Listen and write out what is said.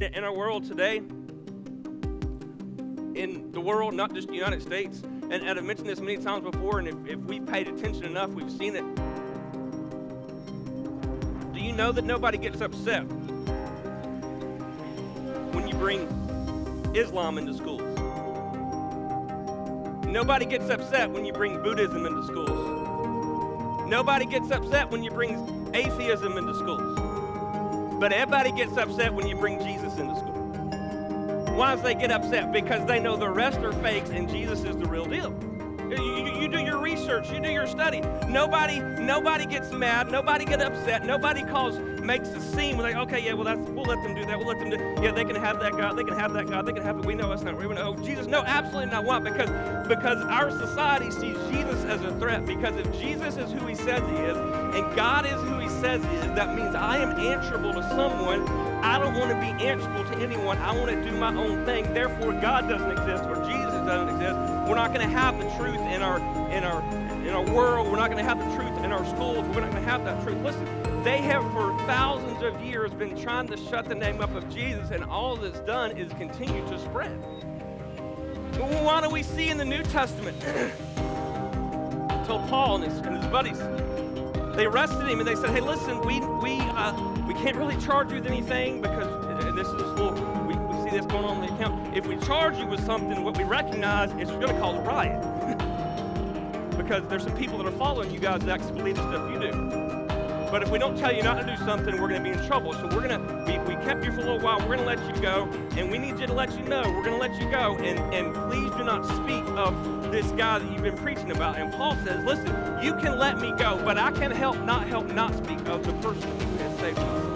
In our world today, in the world, not just the United States, and I've mentioned this many times before, and if we've paid attention enough, we've seen it. Do you know that nobody gets upset when you bring Islam into schools? Nobody gets upset when you bring Buddhism into schools. Nobody gets upset when you bring atheism into schools. But everybody gets upset when you bring Jesus into school. Why does they get upset? Because they know the rest are fakes and Jesus is the real deal. You do your research, you do your study. Nobody gets mad, nobody gets upset, nobody makes a scene. We're like, okay, yeah, we'll let them do that. We'll let them do. Yeah, they can have that God. They can have that God. They can have it. We know that's not. We know Jesus. No, absolutely not. Why? Because our society sees Jesus as a threat. Because if Jesus is who He says He is, and God is who He says He is, that means I am answerable to someone. I don't want to be answerable to anyone. I want to do my own thing. Therefore, God doesn't exist, or Jesus doesn't exist. We're not going to have the truth in our world. We're not going to have the truth in our schools. We're not going to have that truth. Listen, they have for thousands of years been trying to shut the name up of Jesus, and all that's done is continue to spread. Well, why do we see in the New Testament? Until Paul and his buddies, they arrested him and they said, "Hey, listen, we can't really charge you with anything because this is we see this going on in the account. If we charge you with something, what we recognize is it's going to cause a riot because there's some people that are following you guys that actually believe the stuff you do. But if we don't tell you not to do something, we're going to be in trouble. So we kept you for a little while. We're going to let you go, and we need you to let you know. We're going to let you go, and please do not speak of this guy that you've been preaching about." And Paul says, "Listen, you can let me go, but I can not help not speak of the person who has saved me."